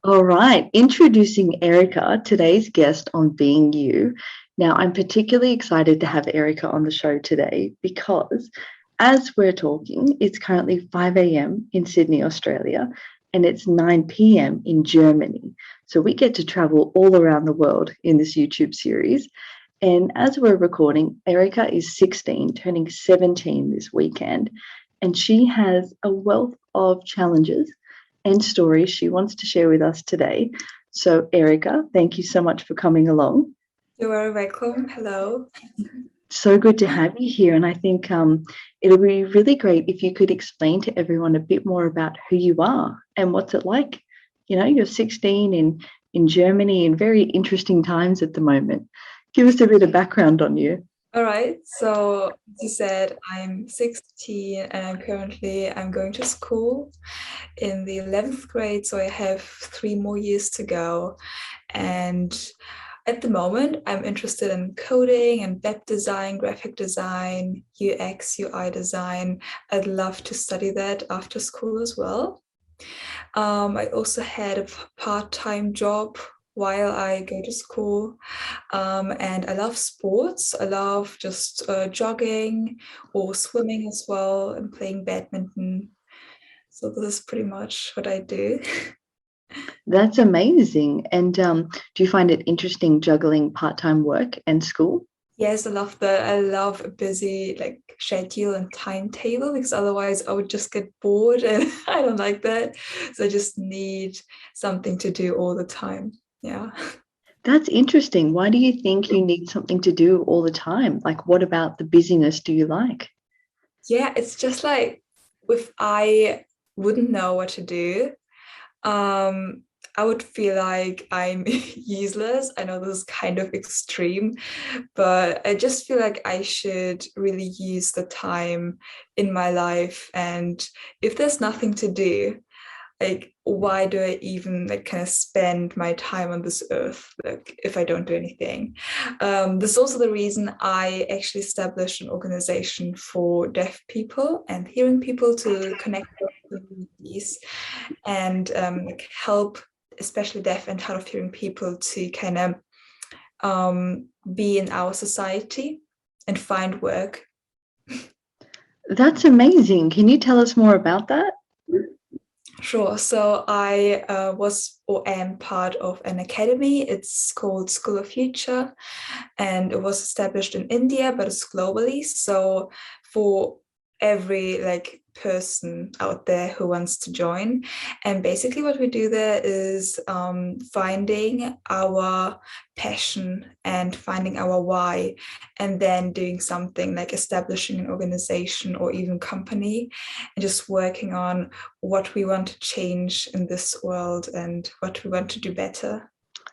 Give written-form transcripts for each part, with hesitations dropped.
All right, introducing Erika, today's guest on Being You. Now, I'm particularly excited to have Erika on the show today because as we're talking, it's currently 5 a.m. in Sydney, Australia, and it's 9 p.m. in Germany. So we get to travel all around the world in this YouTube series. And as we're recording, Erika is 16, turning 17 this weekend, and she has a wealth of challenges and stories she wants to share with us today. So, Erika, thank you so much for coming along. You are welcome. Hello. So good to have you here. And I think it'll be really great if you could explain to everyone a bit more about who you are and what's it like. You know, you're 16 in Germany in very interesting times at the moment. Give us a bit of background on you. All right. So as you said, I'm 16 and I'm going to school in the 11th grade. So I have 3 more years to go. And at the moment, I'm interested in coding and web design, graphic design, UX, UI design. I'd love to study that after school as well. I also had a part-time job while I go to school. And I love sports. I love just jogging or swimming as well and playing badminton. So this is pretty much what I do. That's amazing. And do you find it interesting juggling part-time work and school? Yes, I love that. I love a busy like schedule and timetable because otherwise I would just get bored and I don't like that. So I just need something to do all the time. Yeah. That's interesting. Why do you think you need something to do all the time? Like, what about the busyness do you like? Yeah, it's just like if I wouldn't know what to do, um, I would feel like I'm useless. I know this is kind of extreme, but I just feel like I should really use the time in my life. And if there's nothing to do, like why do I even like kind of spend my time on this earth like if I don't do anything? This is also the reason I actually established an organization for deaf people and hearing people to connect with communities and like help especially deaf and hard of hearing people to kind of be in our society and find work. That's amazing. Can you tell us more about that? Sure. So I was or am part of an academy. It's called School of Future, and it was established in India, but it's globally. So for every like person out there who wants to join, and basically what we do there is finding our passion and finding our why, and then doing something like establishing an organization or even company, and just working on what we want to change in this world and what we want to do better.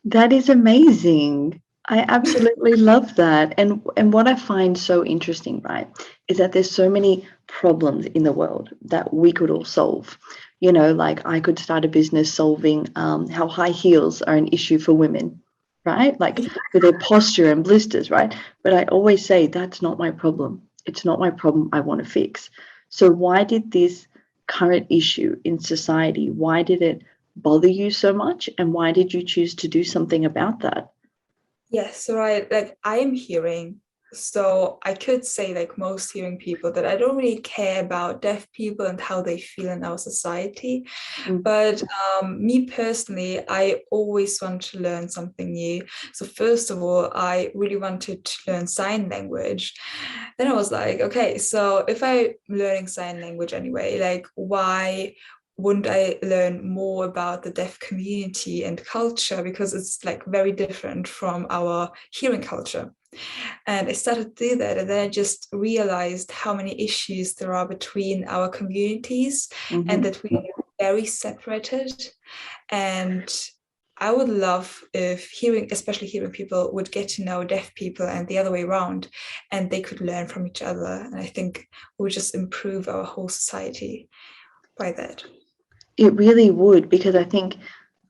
That is amazing. I absolutely love that. And what I find so interesting, right, is that there's so many problems in the world that we could all solve. You know, like I could start a business solving how high heels are an issue for women, right? Like for their posture and blisters, right? But I always say that's not my problem. It's not my problem I want to fix. So why did this current issue in society, why did it bother you so much, and why did you choose to do something about that? Yes, right. Like I am hearing. So I could say, like most hearing people, that I don't really care about deaf people and how they feel in our society. Mm. But me personally, I always want to learn something new. So first of all, I really wanted to learn sign language. Then I was like, okay, so if I'm learning sign language anyway, like why wouldn't I learn more about the deaf community and culture because it's like very different from our hearing culture. And I started to do that, and then I just realized how many issues there are between our communities and Mhm. that we are very separated. And I would love if hearing, especially hearing people, would get to know deaf people and the other way around, and they could learn from each other. And I think we would just improve our whole society by that. It really would, because I think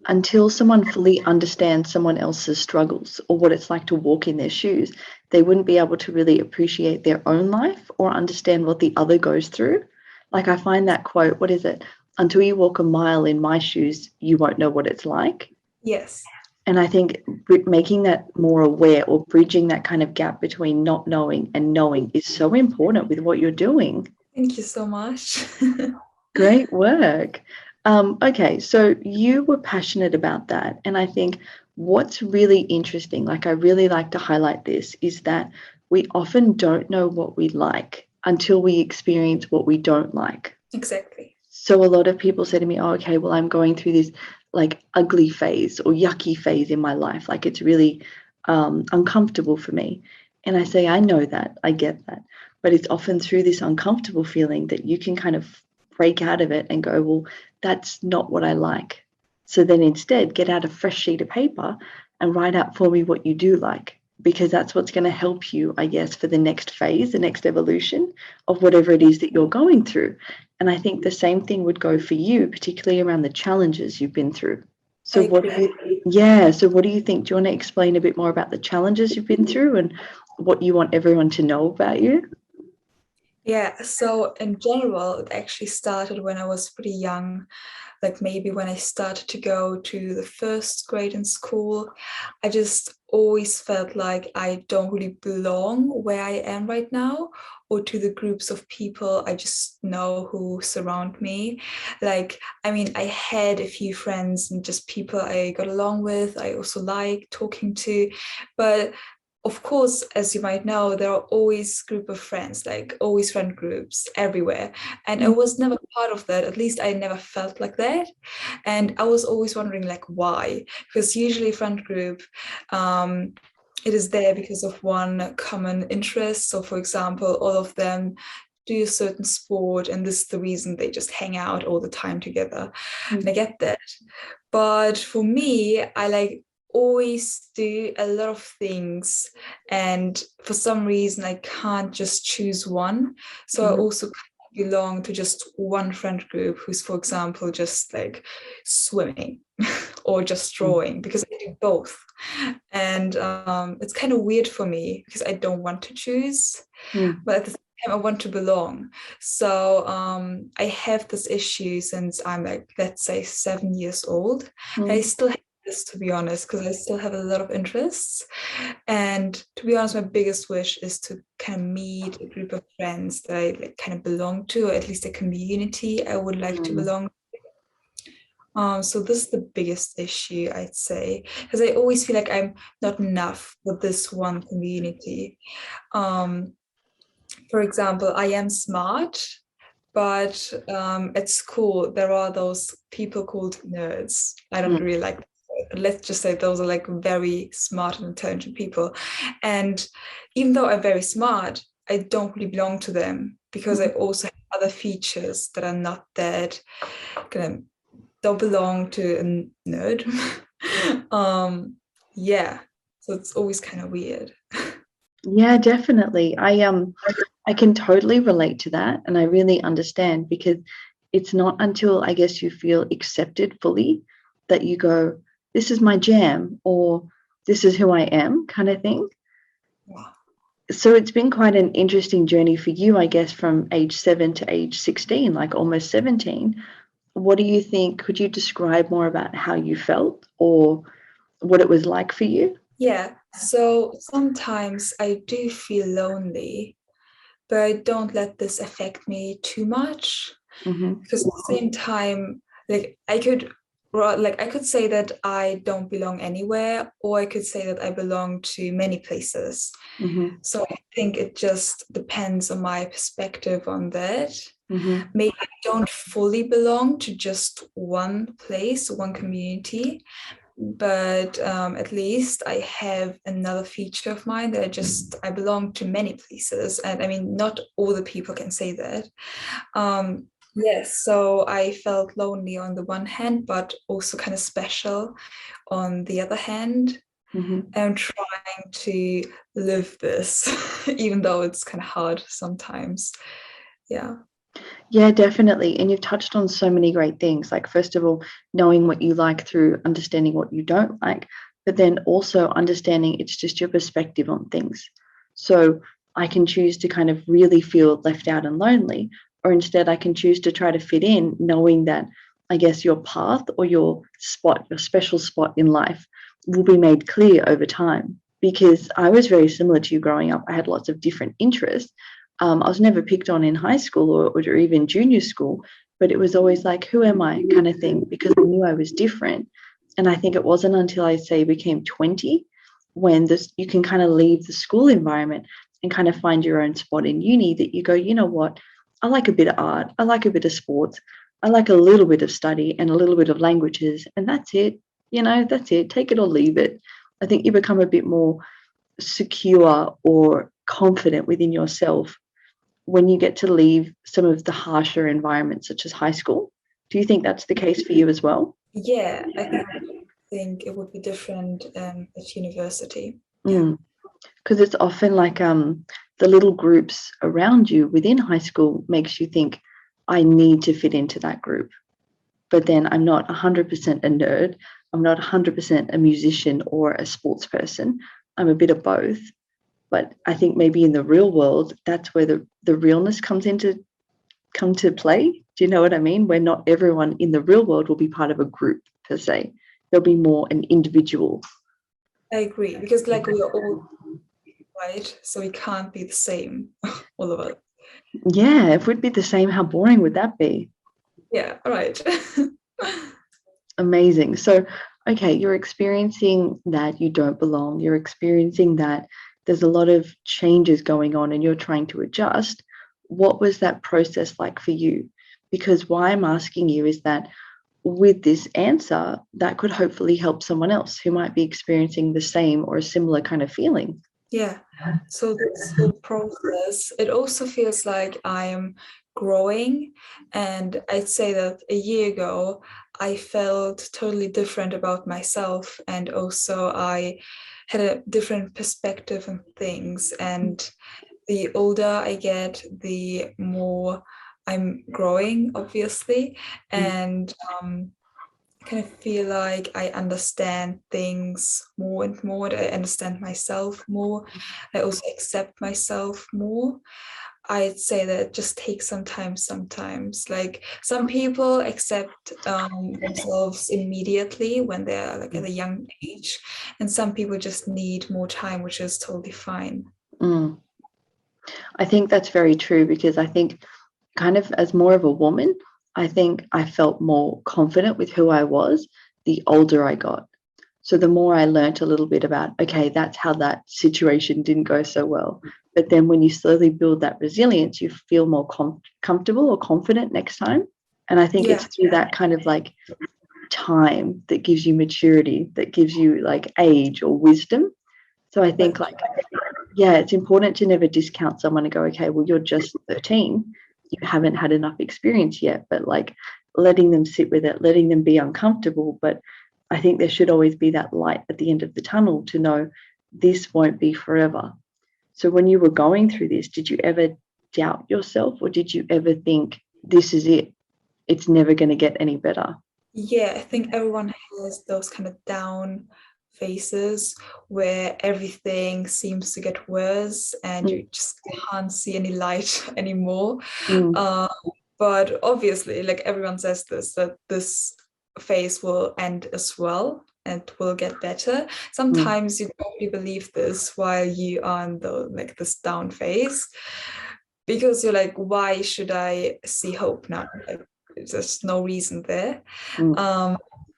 until someone fully understands someone else's struggles or what it's like to walk in their shoes, they wouldn't be able to really appreciate their own life or understand what the other goes through. Like I find that quote, what is it? until you walk a mile in my shoes, you won't know what it's like. Yes. And I think making that more aware or bridging that kind of gap between not knowing and knowing is so important with what you're doing. Thank you so much. Great work. Okay, so you were passionate about that. And I think what's really interesting, like I really like to highlight this, is that we often don't know what we like until we experience what we don't like. Exactly. So a lot of people say to me, oh, okay, well, I'm going through this like ugly phase or yucky phase in my life. Like it's really uncomfortable for me. And I say, I know that, I get that. But it's often through this uncomfortable feeling that you can kind of break out of it and go, well, that's not what I like. So then instead, get out a fresh sheet of paper and write out for me what you do like, because that's what's going to help you, I guess, for the next phase, the next evolution of whatever it is that you're going through. And I think the same thing would go for you, particularly around the challenges you've been through. I So what agree. so what do you think? Do you want to explain a bit more about the challenges you've been through and what you want everyone to know about you? Yeah, so in general, it actually started when I was pretty young, like maybe when I started to go to the first grade in school. I just always felt like I don't really belong where I am right now, or to the groups of people I just know who surround me. Like, I mean, I had a few friends and just people I got along with, I also like talking to, but of course, as you might know, there are always group of friends, like always friend groups everywhere. And I was never part of that. At least I never felt like that. And I was always wondering like why? Because usually friend group, it is there because of one common interest. So for example, all of them do a certain sport, and this is the reason they just hang out all the time together. And I get that. But for me, I like always do a lot of things, and for some reason I can't just choose one. So I also belong to just one friend group who's, for example, just like swimming or just drawing, because I do both. And it's kind of weird for me because I don't want to choose, but at the same time I want to belong. So I have this issue since I'm like, let's say 7 years old. I still have this, to be honest, because I still have a lot of interests. And to be honest, my biggest wish is to kind of meet a group of friends that I like kind of belong to, or at least a community I would like to belong. So this is the biggest issue, I'd say, because I always feel like I'm not enough with this one community. For example, I am smart, but at school there are those people called nerds. I don't really like them. Let's just say those are like very smart and intelligent people. And even though I'm very smart, I don't really belong to them because I also have other features that are not that kind of don't belong to a nerd. Yeah. So it's always kind of weird. Yeah, definitely. I can totally relate to that, and I really understand, because it's not until I guess you feel accepted fully that you go, this is my jam, or this is who I am, kind of thing. Yeah. So it's been quite an interesting journey for you, I guess, from age 7 to age 16, like almost 17. What do you think? Could you describe more about how you felt or what it was like for you? Yeah, so sometimes I do feel lonely, but I don't let this affect me too much, Mm-hmm. because at the same time, like I could say that I don't belong anywhere, or I could say that I belong to many places. Mm-hmm. So I think it just depends on my perspective on that. Mm-hmm. Maybe I don't fully belong to just one place, one community, but at least I have another feature of mine that I belong to many places, and I mean not all the people can say that. Yes, so I felt lonely on the one hand, but also kind of special on the other hand. Mm-hmm. I'm trying to live this, even though it's kind of hard sometimes. Yeah. Yeah, definitely. And you've touched on so many great things. Like, first of all, knowing what you like through understanding what you don't like, but then also understanding it's just your perspective on things. So I can choose to kind of really feel left out and lonely, or instead I can choose to try to fit in, knowing that I guess your path or your spot, your special spot in life will be made clear over time. Because I was very similar to you growing up. I had lots of different interests. I was never picked on in high school or even junior school, but it was always like, who am I kind of thing, because I knew I was different. And I think it wasn't until I say became 20 when you can kind of leave the school environment and kind of find your own spot in uni that you go, you know what, I like a bit of art, I like a bit of sports, I like a little bit of study and a little bit of languages, and that's it. That's it. Take it or leave it. I think you become a bit more secure or confident within yourself when you get to leave some of the harsher environments, such as high school. Do you think that's the case for you as well? Yeah, I think it would be different at university. Yeah. Because it's often like the little groups around you within high school makes you think, I need to fit into that group. But then I'm not 100% a nerd. I'm not 100% a musician or a sports person. I'm a bit of both. But I think maybe in the real world, that's where the realness come to play. Do you know what I mean? Where not everyone in the real world will be part of a group per se. They'll be more an individual. I agree, because like we are all right, so we can't be the same, all of us. Yeah, if we'd be the same, how boring would that be? Yeah, right. Amazing. So, okay, you're experiencing that you don't belong. You're experiencing that there's a lot of changes going on and you're trying to adjust. What was that process like for you? Because why I'm asking you is that with this answer, that could hopefully help someone else who might be experiencing the same or a similar kind of feeling. Yeah. So this whole process, it also feels like I'm growing. And I'd say that a year ago, I felt totally different about myself. And also I had a different perspective on things. And the older I get, the more I'm growing, obviously. And I kind of feel like I understand things more and more. I understand myself more. I also accept myself more. I'd say that it just takes some time sometimes. Like some people accept themselves immediately when they're like at a young age, and some people just need more time, which is totally fine. Mm. I think that's very true because I think kind of as more of a woman, I think I felt more confident with who I was the older I got. So the more I learnt a little bit about, okay, that's how that situation didn't go so well. But then when you slowly build that resilience, you feel more comfortable or confident next time. And I think it's through that kind of like time that gives you maturity, that gives you like age or wisdom. So I think like, yeah, it's important to never discount someone and go, okay, well, you're just 13. You haven't had enough experience yet, but like letting them sit with it, letting them be uncomfortable. But I think there should always be that light at the end of the tunnel to know this won't be forever. So when you were going through this, did you ever doubt yourself or did you ever think this is it? It's never going to get any better? Yeah, I think everyone has those kind of down phases where everything seems to get worse and you just can't see any light anymore. But obviously, like everyone says this, that this phase will end as well and will get better. Sometimes you probably believe this while you are in the like this down phase, because you're like, why should I see hope now? Like, there's no reason there.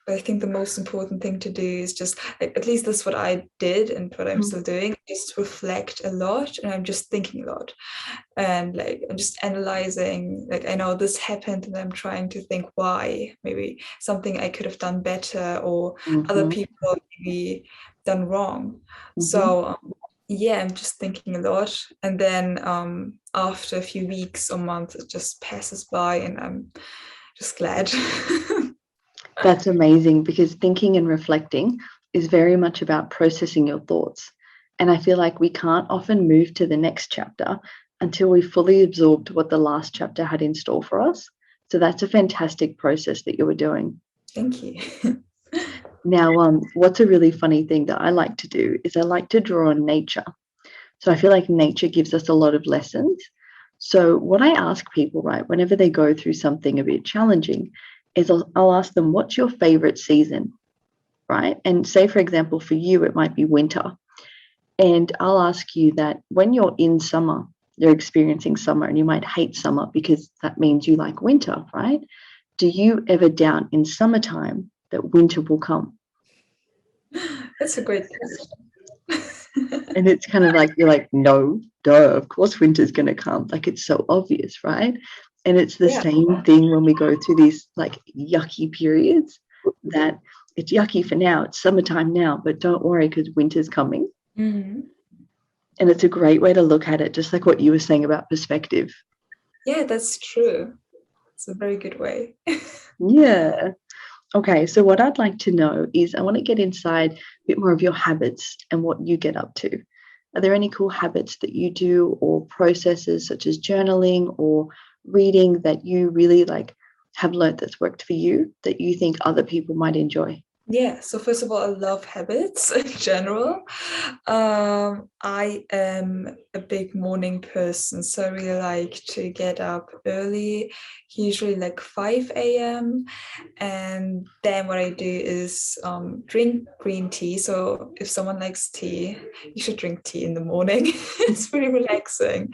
But I think the most important thing to do is just, like, at least that's what I did and what I'm still doing, just reflect a lot, and I'm just thinking a lot, and like I'm just analyzing, like I know this happened and I'm trying to think why, maybe something I could have done better or other people maybe done wrong. So yeah, I'm just thinking a lot, and then after a few weeks or months it just passes by and I'm just glad. That's amazing because thinking and reflecting is very much about processing your thoughts. And I feel like we can't often move to the next chapter until we fully absorbed what the last chapter had in store for us. So that's a fantastic process that you were doing. Thank you. Now, what's a really funny thing that I like to do is I like to draw on nature. So I feel like nature gives us a lot of lessons. So what I ask people, right, whenever they go through something a bit challenging, is I'll ask them, what's your favorite season, right? And say, for example, for you, it might be winter. And I'll ask you that when you're in summer, you're experiencing summer, and you might hate summer because that means you like winter, right? Do you ever doubt in summertime that winter will come? That's a great question. And it's kind of like, you're like, no, duh, of course winter's going to come. Like, it's so obvious, right? And it's the Yeah. same thing when we go through these like yucky periods, that it's yucky for now, it's summertime now, but don't worry because winter's coming. Mm-hmm. And it's a great way to look at it, just like what you were saying about perspective. Yeah, that's true. It's a very good way. Yeah. Okay, so what I'd like to know is, I want to get inside a bit more of your habits and what you get up to. Are there any cool habits that you do, or processes such as journaling or reading that you really like have learnt that's worked for you that you think other people might enjoy? Yeah, so first of all, I love habits in general. I am a big morning person, so I really like to get up early, usually like 5 a.m. And then what I do is drink green tea. So if someone likes tea, you should drink tea in the morning. It's pretty relaxing.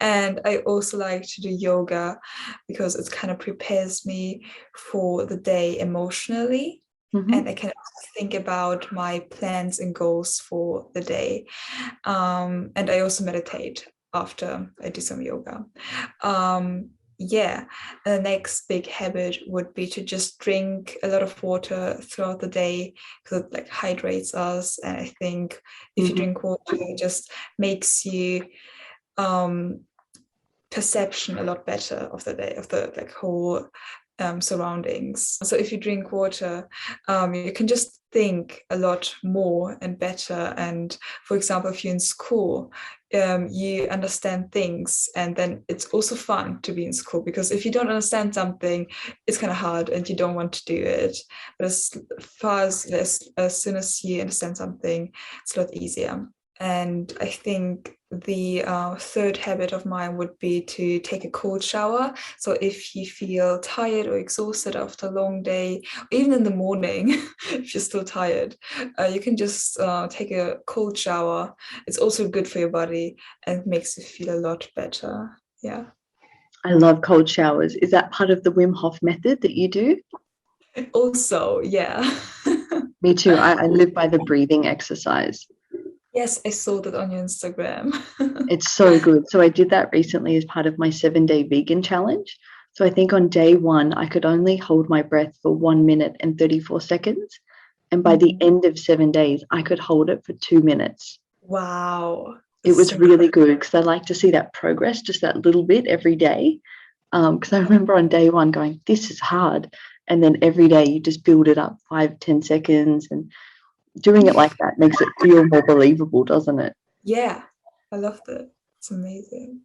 And I also like to do yoga because it kind of prepares me for the day emotionally. And I Mm-hmm. can also think about my plans and goals for the day. And I also meditate after I do some yoga. Yeah, and the next big habit would be to just drink a lot of water throughout the day, because it like hydrates us. And I think if you Mm-hmm. drink water, it just makes you perception a lot better of the day, of the like whole surroundings. So if you drink water, you can just think a lot more and better. And for example, if you're in school, you understand things, and then it's also fun to be in school, because if you don't understand something, it's kind of hard and you don't want to do it. But as soon as you understand something, it's a lot easier. And I think the third habit of mine would be to take a cold shower. So if you feel tired or exhausted after a long day, or even in the morning, if you're still tired, you can just take a cold shower. It's also good for your body and makes you feel a lot better. Yeah. I love cold showers. Is that part of the Wim Hof method that you do? Also, yeah. Me too. I live by the breathing exercise. Yes, I saw that on your Instagram. It's so good. So I did that recently as part of my 7-day vegan challenge. So I think on day one, I could only hold my breath for 1 minute and 34 seconds. And by the Mhm. end of 7 days, I could hold it for 2 minutes. Wow. It This is was really incredible. good because I like to see that progress, just that little bit every day. Because I remember on day one going, this is hard. And then every day you just build it up 5, 10 seconds. And doing it like that makes it feel more believable, doesn't it? Yeah, I loved it. It's amazing.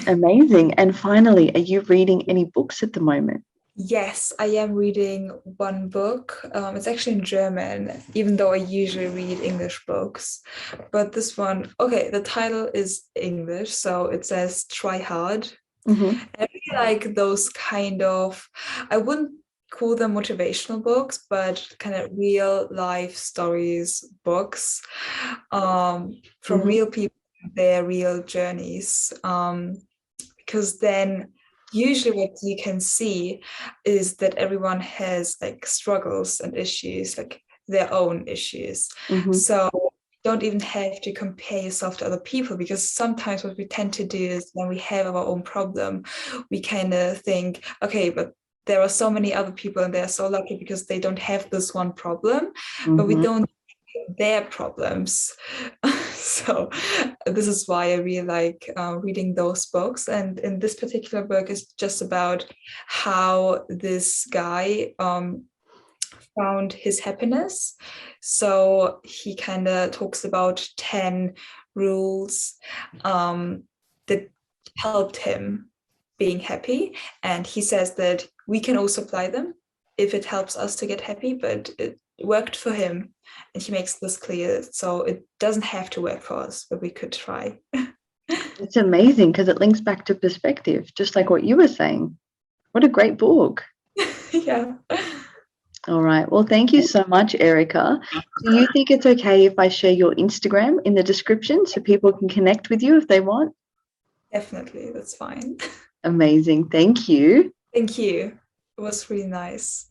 Amazing. And finally, are you reading any books at the moment? Yes, I am reading one book. It's actually in German, even though I usually read English books. But this one, okay, the title is English, so it says Try Hard. Mm-hmm. I really like those kind of, I wouldn't call them motivational books, but kind of real life stories books, from Mm-hmm. real people, their real journeys. Because then usually what you can see is that everyone has like struggles and issues, like their own issues. Mm-hmm. So don't even have to compare yourself to other people, because sometimes what we tend to do is when we have our own problem, we kind of think, okay, but there are so many other people and they're so lucky because they don't have this one problem, but we Mm-hmm. don't their problems. So this is why I really like reading those books. And in this particular book is just about how this guy found his happiness. So he kind of talks about 10 rules that helped him being happy. And he says that we can also apply them if it helps us to get happy, but it worked for him. And he makes this clear. So it doesn't have to work for us, but we could try. It's amazing because it links back to perspective, just like what you were saying. What a great book. Yeah. All right. Well, thank you so much, Erika. Do you think it's okay if I share your Instagram in the description so people can connect with you if they want? Definitely, that's fine. Amazing. Thank you. Thank you. It was really nice.